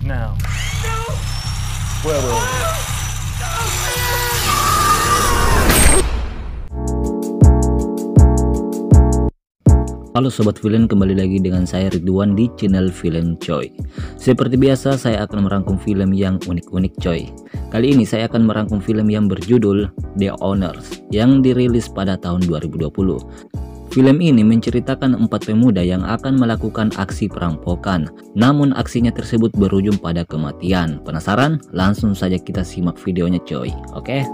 Now. Where will we? Halo Sobat Villain, kembali lagi dengan saya Ridwan di channel Villain Coy. Seperti biasa saya akan merangkum film yang unik-unik coy. Kali ini saya akan merangkum film yang berjudul The Owners yang dirilis pada tahun 2020. Film ini menceritakan 4 pemuda yang akan melakukan aksi perampokan, namun aksinya tersebut berujung pada kematian. Penasaran? Langsung saja kita simak videonya coy, oke?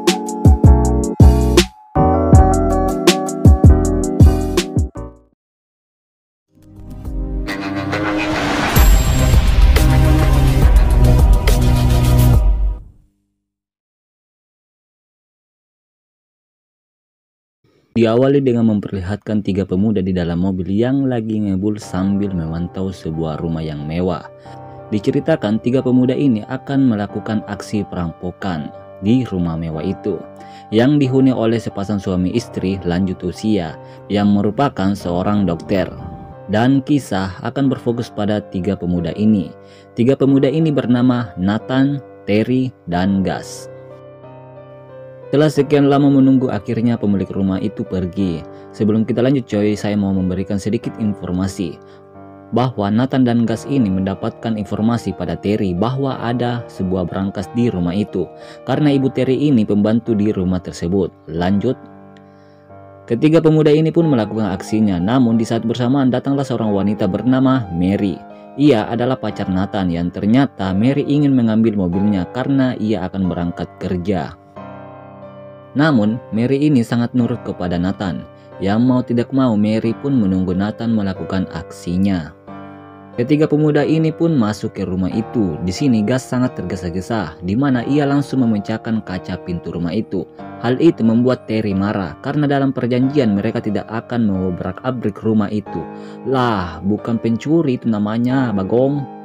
Diawali dengan memperlihatkan 3 pemuda di dalam mobil yang lagi ngebul sambil memantau sebuah rumah yang mewah. Diceritakan 3 pemuda ini akan melakukan aksi perampokan di rumah mewah itu, yang dihuni oleh sepasang suami istri lanjut usia yang merupakan seorang dokter. Dan kisah akan berfokus pada 3 pemuda ini. 3 pemuda ini bernama Nathan, Terry, dan Gus. Setelah sekian lama menunggu, akhirnya pemilik rumah itu pergi. Sebelum kita lanjut coy, saya mau memberikan sedikit informasi bahwa Nathan dan Gus ini mendapatkan informasi pada Terry bahwa ada sebuah brankas di rumah itu, karena ibu Terry ini pembantu di rumah tersebut. Lanjut, ketiga pemuda ini pun melakukan aksinya, namun di saat bersamaan datanglah seorang wanita bernama Mary. Ia adalah pacar Nathan yang ternyata Mary ingin mengambil mobilnya karena ia akan berangkat kerja. Namun, Mary ini sangat nurut kepada Nathan. Yang mau tidak mau, Mary pun menunggu Nathan melakukan aksinya. Ketiga pemuda ini pun masuk ke rumah itu. Di sini Gus sangat tergesa-gesa, di mana ia langsung memecahkan kaca pintu rumah itu. Hal itu membuat Terry marah, karena dalam perjanjian mereka tidak akan mengobrak-abrik rumah itu. Lah, bukan pencuri itu namanya, Bagong.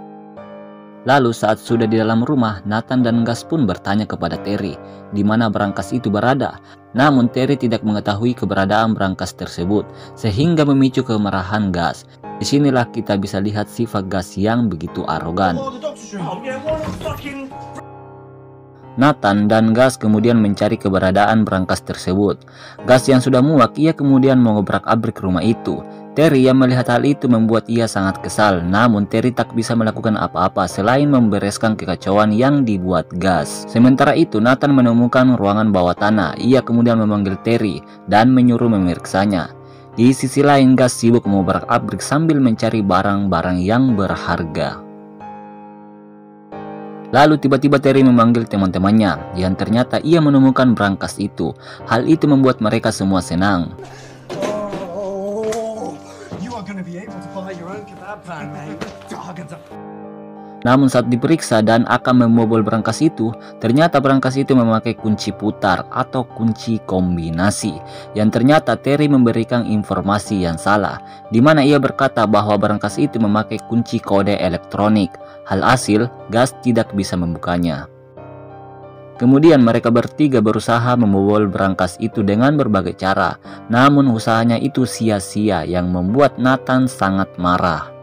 Lalu saat sudah di dalam rumah, Nathan dan Gus pun bertanya kepada Terry di mana brankas itu berada. Namun Terry tidak mengetahui keberadaan brankas tersebut, sehingga memicu kemarahan Gus. Disinilah kita bisa lihat sifat Gus yang begitu arogan. Nathan dan Gus kemudian mencari keberadaan brankas tersebut. Gus yang sudah muak, ia kemudian mengobrak-abrik rumah itu. Terry yang melihat hal itu membuat ia sangat kesal, namun Terry tak bisa melakukan apa-apa selain membereskan kekacauan yang dibuat Gus. Sementara itu Nathan menemukan ruangan bawah tanah. Ia kemudian memanggil Terry dan menyuruh memeriksanya. Di sisi lain Gus sibuk mengobrak-abrik sambil mencari barang-barang yang berharga. Lalu tiba-tiba Terry memanggil teman-temannya yang ternyata ia menemukan brankas itu. Hal itu membuat mereka semua senang. Namun saat diperiksa dan akan membobol brankas itu, ternyata brankas itu memakai kunci putar atau kunci kombinasi. Yang ternyata Terry memberikan informasi yang salah, di mana ia berkata bahwa brankas itu memakai kunci kode elektronik. Hasil, Gus tidak bisa membukanya. Kemudian mereka bertiga berusaha membobol brankas itu dengan berbagai cara, namun usahanya itu sia-sia yang membuat Nathan sangat marah.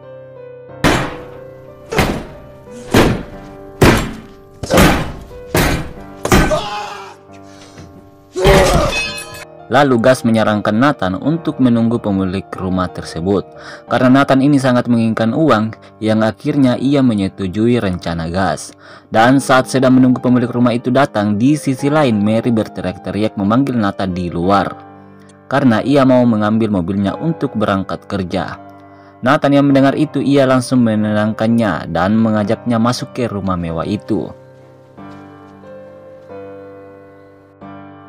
Lalu Gus menyarankan Nathan untuk menunggu pemilik rumah tersebut, karena Nathan ini sangat menginginkan uang, yang akhirnya ia menyetujui rencana Gus. Dan saat sedang menunggu pemilik rumah itu datang, di sisi lain Mary berteriak-teriak memanggil Nathan di luar, karena ia mau mengambil mobilnya untuk berangkat kerja. Nathan yang mendengar itu, ia langsung menenangkannya dan mengajaknya masuk ke rumah mewah itu.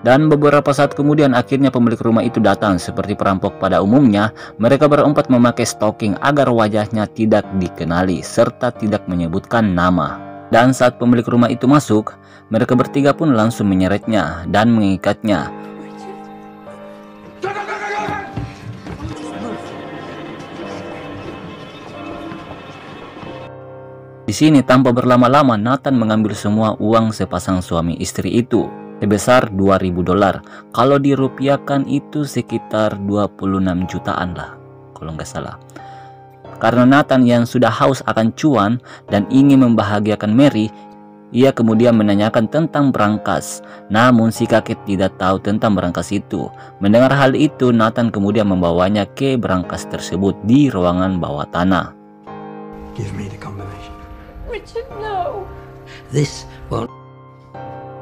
Dan beberapa saat kemudian akhirnya pemilik rumah itu datang. Seperti perampok pada umumnya, mereka berempat memakai stocking agar wajahnya tidak dikenali serta tidak menyebutkan nama. Dan saat pemilik rumah itu masuk, mereka bertiga pun langsung menyeretnya dan mengikatnya. Di sini tanpa berlama-lama Nathan mengambil semua uang sepasang suami istri itu sebesar $2.000. Kalau dirupiahkan itu sekitar 26 jutaan lah kalau nggak salah. Karena Nathan yang sudah haus akan cuan dan ingin membahagiakan Mary, ia kemudian menanyakan tentang berangkas. Namun si kakek tidak tahu tentang berangkas itu. Mendengar hal itu, Nathan kemudian membawanya ke berangkas tersebut di ruangan bawah tanah. Give me the combination. Richard, no. This won't.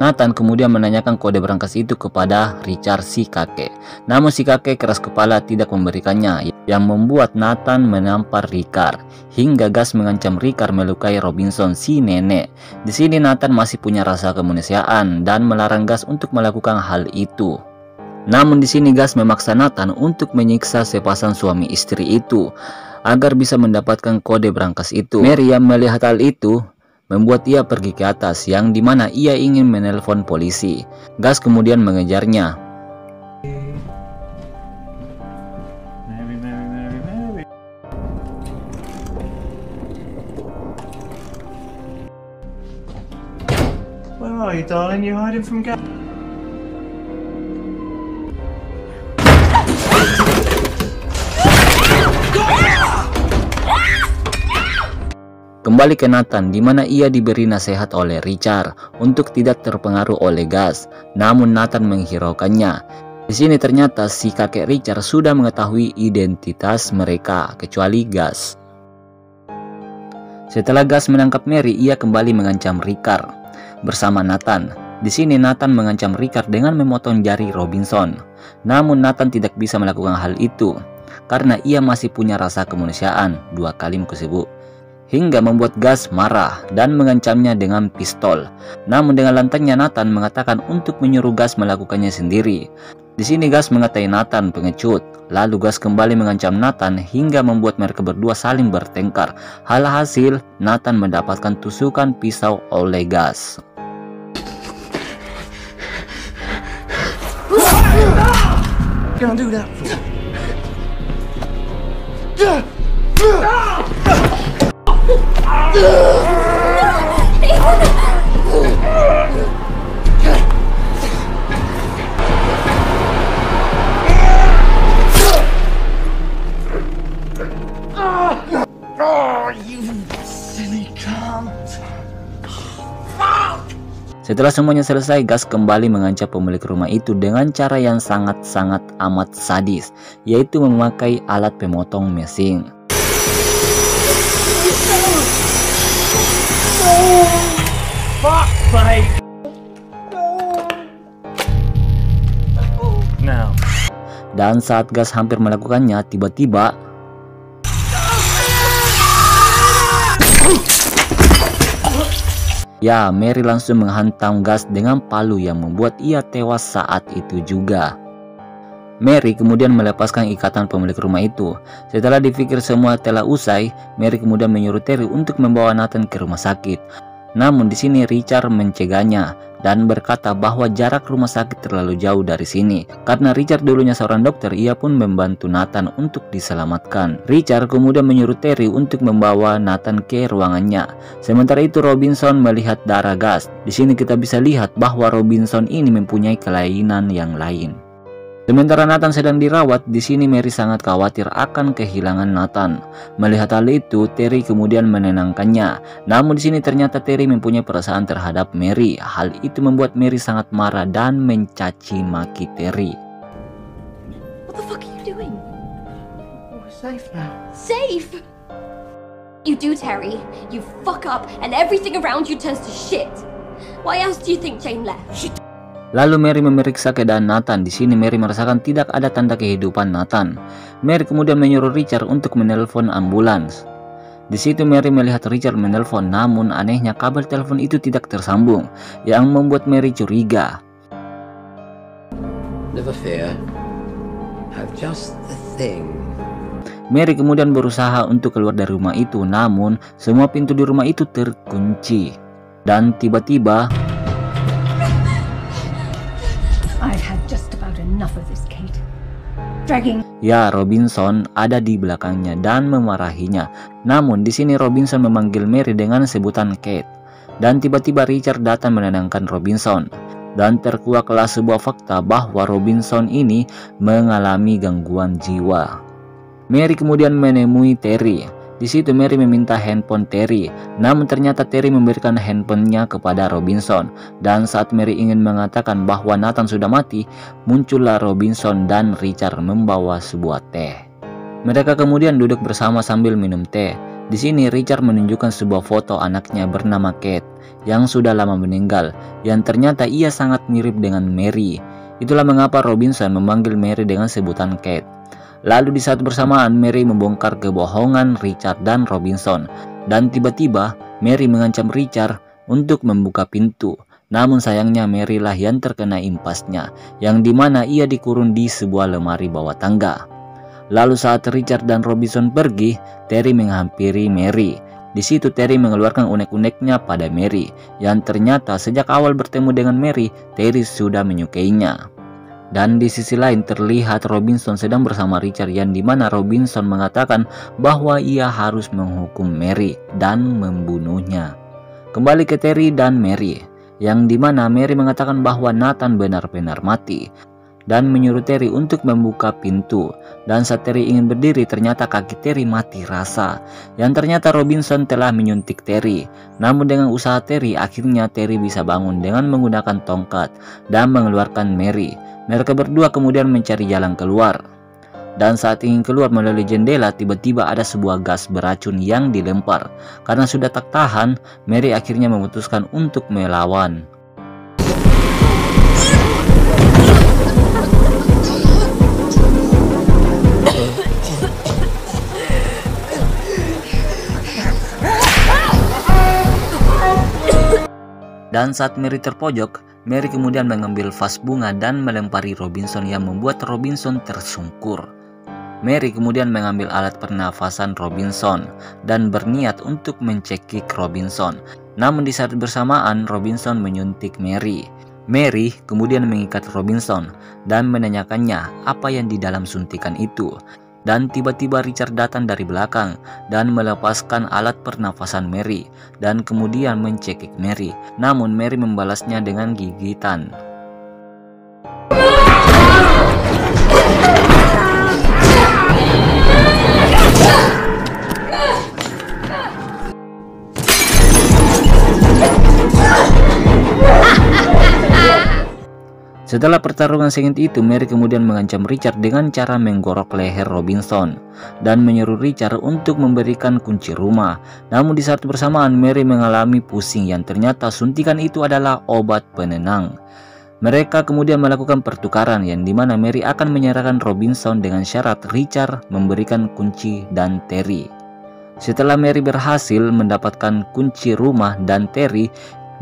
Nathan kemudian menanyakan kode berangkas itu kepada Richard si kakek. Namun si kakek keras kepala tidak memberikannya, yang membuat Nathan menampar Richard hingga gas mengancam Richard melukai Robinson si nenek. Di sini Nathan masih punya rasa kemanusiaan dan melarang Gas untuk melakukan hal itu. Namun di sini Gas memaksa Nathan untuk menyiksa sepasang suami istri itu agar bisa mendapatkan kode berangkas itu. Mary yang melihat hal itu membuat ia pergi ke atas, yang dimana ia ingin menelpon polisi. Gas kemudian mengejarnya. Mary. Where are you, darling? You hiding from Gas? Kembali ke Nathan, di mana ia diberi nasihat oleh Richard untuk tidak terpengaruh oleh Gas. Namun Nathan menghiraukannya. Di sini ternyata si kakek Richard sudah mengetahui identitas mereka, kecuali Gas. Setelah Gas menangkap Mary, ia kembali mengancam Richard bersama Nathan. Di sini Nathan mengancam Richard dengan memotong jari Robinson. Namun Nathan tidak bisa melakukan hal itu karena ia masih punya rasa kemanusiaan, 2 kali muka sebut, hingga membuat Gas marah dan mengancamnya dengan pistol. Namun dengan lantangnya Nathan mengatakan untuk menyuruh Gas melakukannya sendiri. Di sini Gas mengatai Nathan pengecut. Lalu Gas kembali mengancam Nathan hingga membuat mereka berdua saling bertengkar. Hasil Nathan mendapatkan tusukan pisau oleh Gas. Can't do that. Oh, you silly cunt. Setelah semuanya selesai, Gas kembali mengancam pemilik rumah itu dengan cara yang sangat-sangat amat sadis, yaitu memakai alat pemotong mesin. Fuck, mate. Now. Dan saat Gas hampir melakukannya, tiba-tiba Mary langsung menghantam Gas dengan palu yang membuat ia tewas saat itu juga. Mary kemudian melepaskan ikatan pemilik rumah itu. Setelah dipikir semua telah usai, Mary kemudian menyuruh Terry untuk membawa Nathan ke rumah sakit. Namun di sini Richard mencegahnya dan berkata bahwa jarak rumah sakit terlalu jauh dari sini. Karena Richard dulunya seorang dokter, ia pun membantu Nathan untuk diselamatkan. Richard kemudian menyuruh Terry untuk membawa Nathan ke ruangannya. Sementara itu Robinson melihat darah Gas. Di sini kita bisa lihat bahwa Robinson ini mempunyai kelainan yang lain. Sementara Nathan sedang dirawat, di sini Mary sangat khawatir akan kehilangan Nathan. Melihat hal itu, Terry kemudian menenangkannya. Namun di sini ternyata Terry mempunyai perasaan terhadap Mary. Hal itu membuat Mary sangat marah dan mencaci maki Terry. What the fuck are you doing? We're safe now. Safe? You do, Terry. You fuck up and everything around you turns to shit. Why else do you think Jane left? Lalu Mary memeriksa keadaan Nathan. Di sini Mary merasakan tidak ada tanda kehidupan Nathan. Mary kemudian menyuruh Richard untuk menelpon ambulans. Di situ Mary melihat Richard menelpon, namun anehnya kabel telepon itu tidak tersambung, yang membuat Mary curiga. Never fear. Have just the thing. Mary kemudian berusaha untuk keluar dari rumah itu, namun semua pintu di rumah itu terkunci. Dan tiba-tiba I've had just about enough of this, Kate. Dragging. Robinson ada di belakangnya dan memarahinya. Namun di sini Robinson memanggil Mary dengan sebutan Kate. Dan tiba-tiba Richard datang menenangkan Robinson. Dan terkuaklah sebuah fakta bahwa Robinson ini mengalami gangguan jiwa. Mary kemudian menemui Terry. Di situ Mary meminta handphone Terry, namun ternyata Terry memberikan handphonenya kepada Robinson. Dan saat Mary ingin mengatakan bahwa Nathan sudah mati, muncullah Robinson dan Richard membawa sebuah teh. Mereka kemudian duduk bersama sambil minum teh. Di sini Richard menunjukkan sebuah foto anaknya bernama Kate yang sudah lama meninggal, yang ternyata ia sangat mirip dengan Mary. Itulah mengapa Robinson memanggil Mary dengan sebutan Kate. Lalu di saat bersamaan Mary membongkar kebohongan Richard dan Robinson, dan tiba-tiba Mary mengancam Richard untuk membuka pintu. Namun sayangnya Mary lah yang terkena impasnya, yang dimana ia dikurung di sebuah lemari bawah tangga. Lalu saat Richard dan Robinson pergi, Terry menghampiri Mary. Di situ Terry mengeluarkan unek-uneknya pada Mary, yang ternyata sejak awal bertemu dengan Mary, Terry sudah menyukainya. Dan di sisi lain terlihat Robinson sedang bersama Richard, yang dimana Robinson mengatakan bahwa ia harus menghukum Mary dan membunuhnya. Kembali ke Terry dan Mary, yang dimana Mary mengatakan bahwa Nathan benar-benar mati dan menyuruh Terry untuk membuka pintu. Dan saat Terry ingin berdiri, ternyata kaki Terry mati rasa, yang ternyata Robinson telah menyuntik Terry. Namun dengan usaha Terry, akhirnya Terry bisa bangun dengan menggunakan tongkat dan mengeluarkan Mary. Mereka berdua kemudian mencari jalan keluar. Dan saat ingin keluar melalui jendela, tiba-tiba ada sebuah gas beracun yang dilempar. Karena sudah tak tahan, Mary akhirnya memutuskan untuk melawan. Dan saat Mary terpojok, Mary kemudian mengambil vas bunga dan melempari Robinson, yang membuat Robinson tersungkur. Mary kemudian mengambil alat pernafasan Robinson dan berniat untuk mencekik Robinson. Namun di saat bersamaan Robinson menyuntik Mary. Mary kemudian mengikat Robinson dan menanyakannya apa yang di dalam suntikan itu. Dan tiba-tiba Richard datang dari belakang dan melepaskan alat pernafasan Mary dan kemudian mencekik Mary. Namun Mary membalasnya dengan gigitan. Setelah pertarungan sengit itu, Mary kemudian mengancam Richard dengan cara menggorok leher Robinson dan menyuruh Richard untuk memberikan kunci rumah. Namun di saat bersamaan Mary mengalami pusing, yang ternyata suntikan itu adalah obat penenang. Mereka kemudian melakukan pertukaran, yang dimana Mary akan menyerahkan Robinson dengan syarat Richard memberikan kunci dan Terry. Setelah Mary berhasil mendapatkan kunci rumah dan Terry,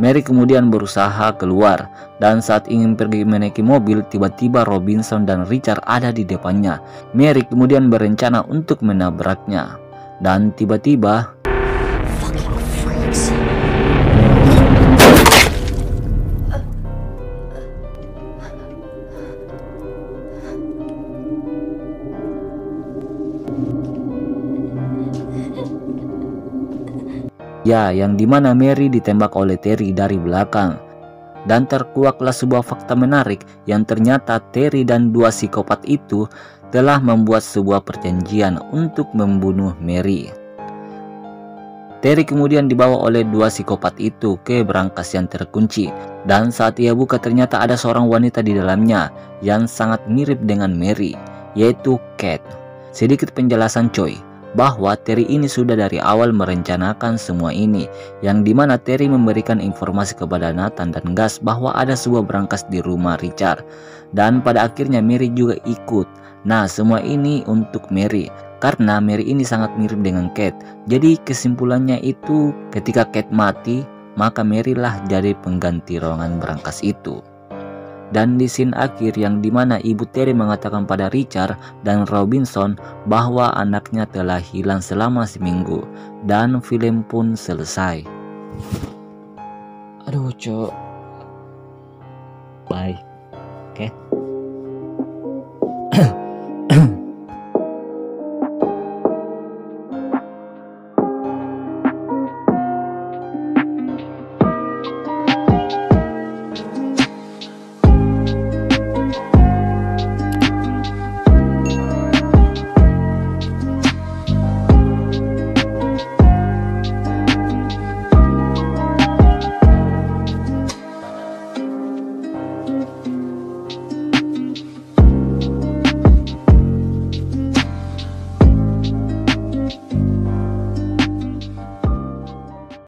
Mary kemudian berusaha keluar, dan saat ingin pergi menaiki mobil, tiba-tiba Robinson dan Richard ada di depannya. Mary kemudian berencana untuk menabraknya, dan tiba-tiba yang dimana Mary ditembak oleh Terry dari belakang. Dan terkuaklah sebuah fakta menarik, yang ternyata Terry dan dua psikopat itu telah membuat sebuah perjanjian untuk membunuh Mary. Terry kemudian dibawa oleh dua psikopat itu ke brankas yang terkunci, dan saat ia buka ternyata ada seorang wanita di dalamnya yang sangat mirip dengan Mary, yaitu Kate. Sedikit penjelasan coy, bahwa Terry ini sudah dari awal merencanakan semua ini, yang dimana Terry memberikan informasi kepada Nathan dan Gus bahwa ada sebuah brankas di rumah Richard, dan pada akhirnya Mary juga ikut. Nah, semua ini untuk Mary, karena Mary ini sangat mirip dengan Kate. Jadi kesimpulannya itu, ketika Kate mati, maka Mary lah jadi pengganti ruangan brankas itu. Dan di scene akhir, yang dimana ibu Terry mengatakan pada Richard dan Robinson bahwa anaknya telah hilang selama seminggu, dan film pun selesai. Aduh cok. Bye. Oke.